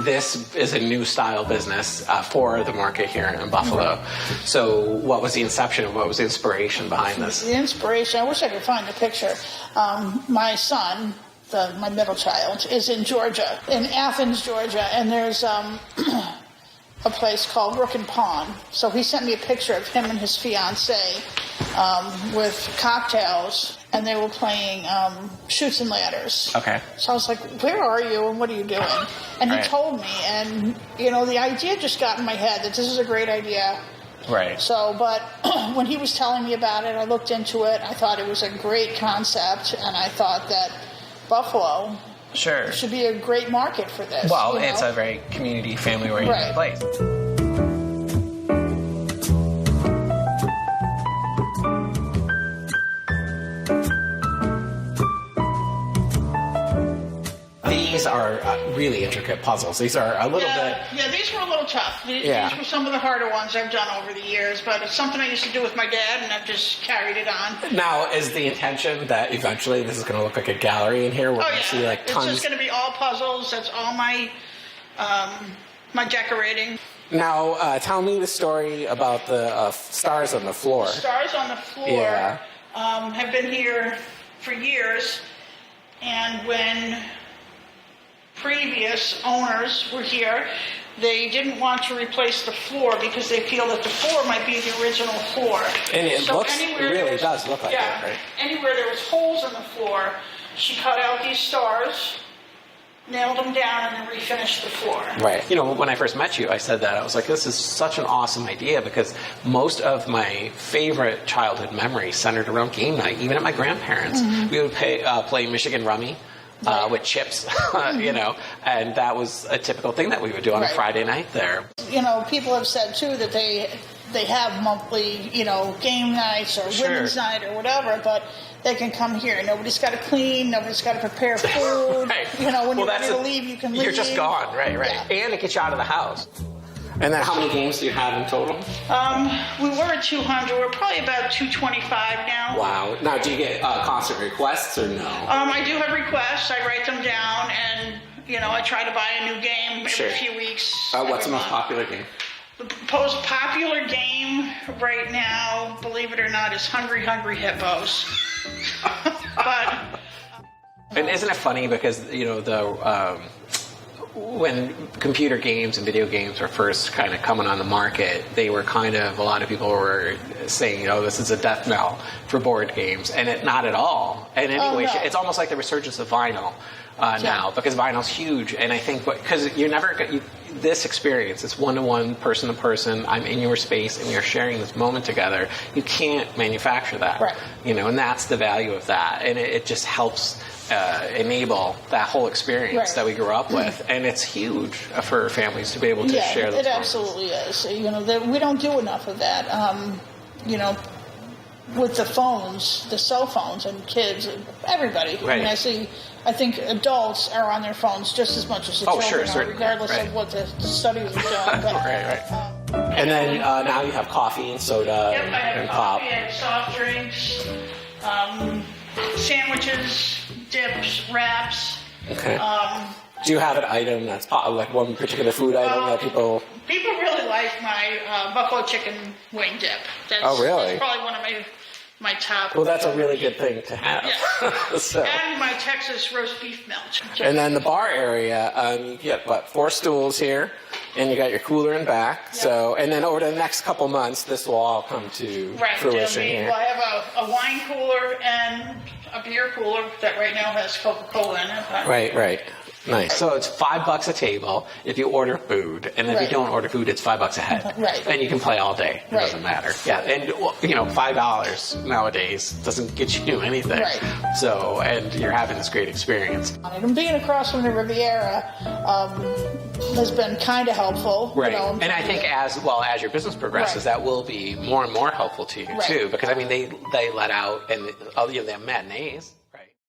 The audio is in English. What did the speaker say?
this is a new style business for the market here in Buffalo. So what was the inception? What was the inspiration behind this? The inspiration, I wish I could find the picture. My son, my middle child, is in Georgia, in Athens, Georgia, and there's a place called Rook and Pawn. So he sent me a picture of him and his fiancée with cocktails, and they were playing Chutes and Ladders. Okay. So I was like, where are you and what are you doing? And he told me, and the idea just got in my head that this is a great idea. Right. So, but when he was telling me about it, I looked into it. I thought it was a great concept, and I thought that Buffalo should be a great market for this. Well, it's a very community, family-oriented place. These are really intricate puzzles. These are a little bit... Yeah, these were a little tough. These were some of the harder ones I've done over the years, but it's something I used to do with my dad, and I've just carried it on. Now, is the intention that eventually this is going to look like a gallery in here where you see like tons... It's just going to be all puzzles. That's all my my decorating. Now, tell me the story about the stars on the floor. The stars on the floor have been here for years, and when previous owners were here, they didn't want to replace the floor because they feel that the floor might be the original floor. And it really does look like it, right? Anywhere there was holes in the floor, she cut out these stars, nailed them down, and then refinished the floor. Right. When I first met you, I said that. I was like, this is such an awesome idea because most of my favorite childhood memories centered around game night, even at my grandparents. Mm-hmm. We would play Michigan Rummy. With chips, and that was a typical thing that we would do on a Friday night there. People have said too that they have monthly, game nights or women's night or whatever, but they can come here. Nobody's got to clean. Nobody's got to prepare food. When you're ready to leave, you can leave. You're just gone, right. Yeah. And it gets you out of the house. And then how many games do you have in total? We were at 200. We're probably about 225 now. Wow. Now, do you get constant requests or no? I do have requests. I write them down, and, I try to buy a new game every few weeks. What's the most popular game? The most popular game right now, believe it or not, is Hungry Hungry Hippos. And isn't it funny because, when computer games and video games were first kind of coming on the market, they were a lot of people were saying, this is a death knell for board games, and not at all. And anyway, it's almost like the resurgence of vinyl now, because vinyl's huge. And I think because this experience, it's one-to-one, person-to-person, I'm in your space and you're sharing this moment together, you can't manufacture that. Right. And that's the value of that. And it just helps enable that whole experience that we grew up with, and it's huge for families to be able to share those. It absolutely is. We don't do enough of that. With the phones, the cell phones, and kids, everybody. Right. I think adults are on their phones just as much as the children are, regardless of what the studies are doing. But, and then now you have coffee and soda and pop. Coffee and soft drinks, sandwiches, dips, wraps. Okay. Do you have an item that's like one particular food item that people... People really like my buffalo chicken wing dip. That's probably one of my top... Well, that's a really good thing to have. Yeah. And my Texas roast beef melt. And then the bar area, you get, 4 stools here, and you got your cooler in back. Yep. So, and then over the next couple months, this will all come to fruition here. Well, I have a wine cooler and a beer cooler that right now has Coca-Cola in it. Right. Nice. So it's $5 a table if you order food, and if you don't order food, it's $5 a head. Right. And you can play all day. It doesn't matter. Yeah. And $5 nowadays doesn't get you anything. Right. So, and you're having this great experience. And being across from the Riviera has been kind of helpful. Right. And I think as your business progresses, that will be more and more helpful to you too, because they let out and they have matinees.